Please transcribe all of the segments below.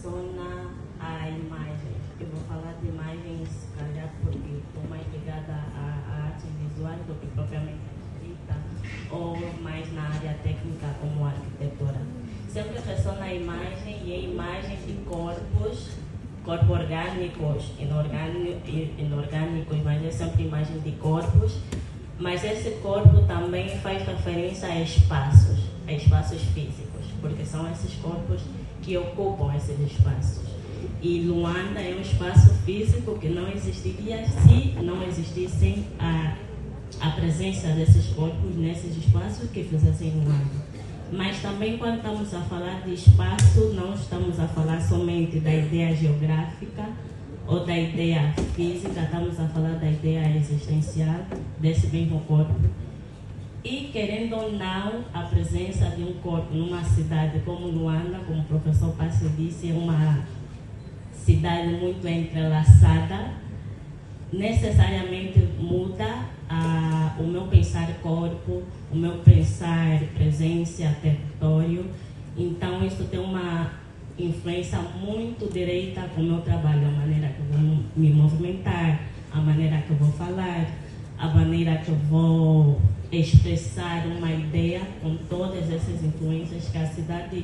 relaciona à imagem. Eu vou falar de imagens, se calhar, porque estou mais ligada à arte visual do que propriamente à escrita, ou mais na área técnica como a arquitetura. Sempre relaciona a imagem e a imagem de corpos orgânicos, inorgânicos, mas é sempre imagem de corpos. Mas esse corpo também faz referência a espaços físicos, porque são esses corpos que ocupam esses espaços. E Luanda é um espaço físico que não existiria se não existissem a presença desses corpos nesses espaços que fizessem Luanda. Mas também, quando estamos a falar de espaço, não estamos a falar somente da ideia geográfica ou da ideia física, estamos a falar da ideia existencial desse mesmo corpo. E, querendo ou não, a presença de um corpo numa cidade como Luanda, como o professor Pássio disse, é uma cidade muito entrelaçada, necessariamente muda o meu pensar corpo, o meu pensar presença, território. Então, isso tem uma influência muito direita com o meu trabalho, a maneira que eu vou me movimentar, a maneira que eu vou falar, a maneira que eu vou expressar uma ideia com todas essas influências que a cidade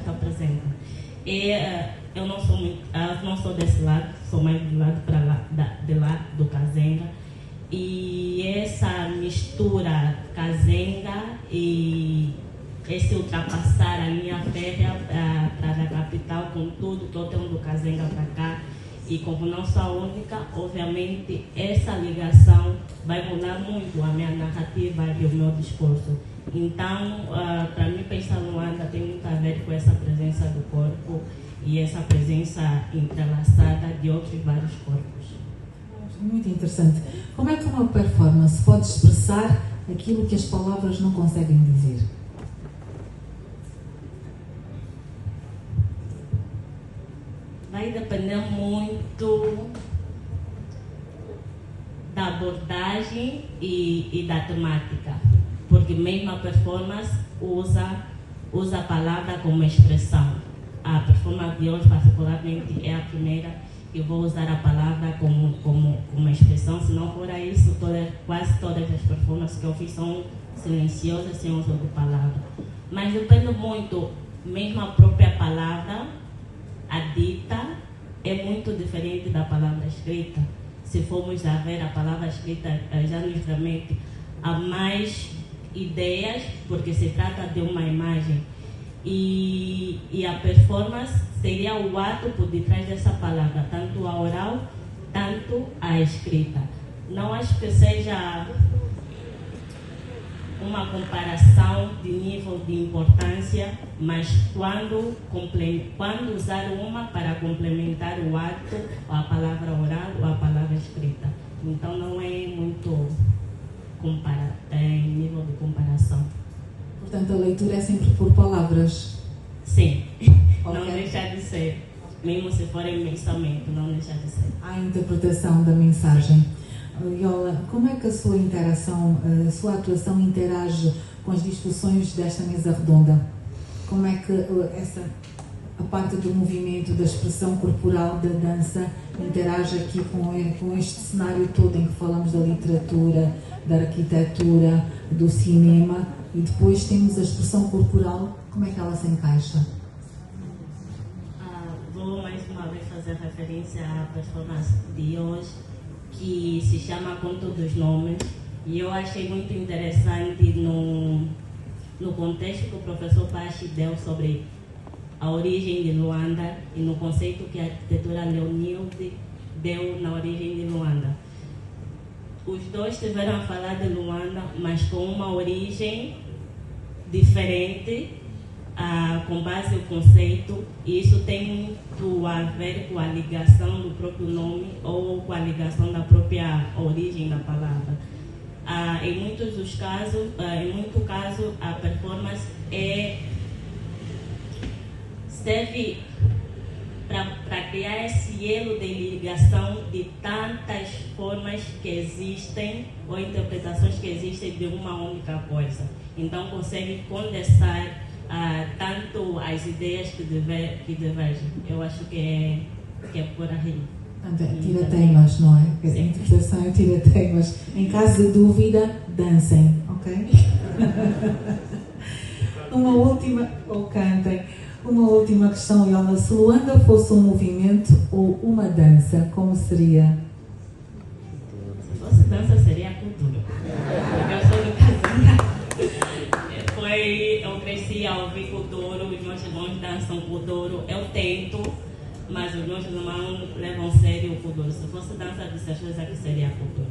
representa. E eu não sou desse lado, sou mais do lado para lá, de lá do Kazenga. E essa mistura Kazenga e esse ultrapassar a linha férrea para a capital, com tudo que eu tenho do Kazenga para cá, e como não sou a única, obviamente essa ligação vai mudar muito a minha narrativa e o meu discurso. Então, para mim, pensar Luanda tem muito a ver com essa presença do corpo e essa presença entrelaçada de outros vários corpos. Muito interessante. Como é que uma performance pode expressar aquilo que as palavras não conseguem dizer? Vai depender muito da abordagem e da temática, porque mesmo a performance usa a palavra como expressão. A performance de hoje, particularmente, é a primeira que eu vou usar a palavra como expressão. Se não for isso, quase todas as performances que eu fiz são silenciosas, sem uso de palavra. Mas depende muito, mesmo a própria palavra, a dita, é muito diferente da palavra escrita. Se formos a ver, a palavra escrita já nos remete a mais ideias, porque se trata de uma imagem. E a performance seria o ato por detrás dessa palavra, tanto a oral, tanto a escrita. Não acho que seja uma comparação de nível de importância, mas quando usar uma para complementar o ato, ou a palavra oral ou a palavra escrita. Então não é muito em nível de comparação. Portanto, a leitura é sempre por palavras? Sim, okay. Não deixa de ser. Mesmo se for em pensamento, não deixa de ser. A interpretação da mensagem. Yola, como é que a sua interação, a sua atuação interage com as discussões desta mesa redonda? Como é que a parte do movimento, da expressão corporal, da dança, interage aqui com este cenário todo em que falamos da literatura, da arquitetura, do cinema, e depois temos a expressão corporal, como é que ela se encaixa? Vou mais uma vez fazer referência à performance de hoje, que se chama Conto dos Nomes, e eu achei muito interessante no contexto que o professor Pachi deu sobre a origem de Luanda e no conceito que a arquitetura Leonilde deu na origem de Luanda. Os dois tiveram a falar de Luanda, mas com uma origem diferente, com base no conceito, e isso tem muito a ver com a ligação do próprio nome ou com a ligação da própria origem da palavra. Em muito caso, a performance serve para criar esse elo de ligação de tantas formas que existem ou interpretações que existem de uma única coisa. Então consegue condensar tanto as ideias que divergem. Eu acho que é por aí. Tira temas, não é? A Sim. interpretação é tira temas. Em caso de dúvida, dancem, ok? Uma última, ou cantem. Uma última questão, Iola. Se Luanda fosse um movimento ou uma dança, como seria? Se fosse dança, seria a cultura. Porque eu sou do Casanha. Eu cresci a ouvir cultura, os meus irmãos dançam cultura. Eu tento, mas os meus irmãos levam a sério o cultura. Se fosse dança, de certeza que seria a cultura.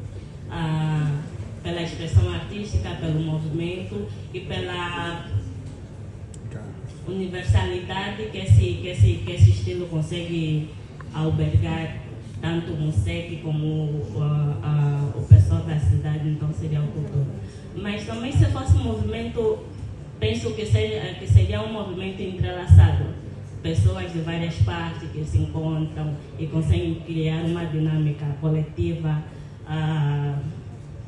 Pela expressão artística, pelo movimento e pela universalidade que esse estilo consegue albergar, tanto o MUSEC como o pessoal da cidade, então seria o cultura. Mas também, se fosse um movimento, penso que seria um movimento entrelaçado. Pessoas de várias partes que se encontram e conseguem criar uma dinâmica coletiva.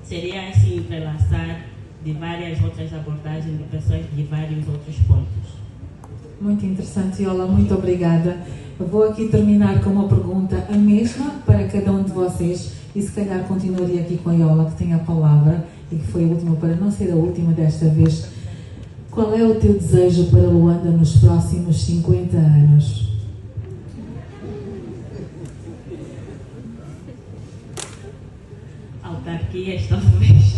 Seria esse entrelaçar de várias outras abordagens de pessoas de vários outros pontos. Muito interessante, Iola, muito obrigada. Eu vou aqui terminar com uma pergunta, a mesma para cada um de vocês, e se calhar continuaria aqui com a Iola, que tem a palavra, e que foi a última, para não ser a última desta vez. Qual é o teu desejo para Luanda nos próximos 50 anos? Autarquias, talvez.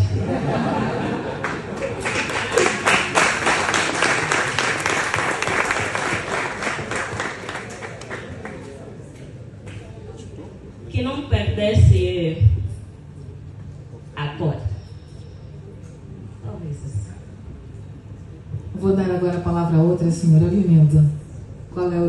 Que não perdesse a cor. Talvez isso. Vou dar agora a palavra a outra senhora, Leonilda. Qual é o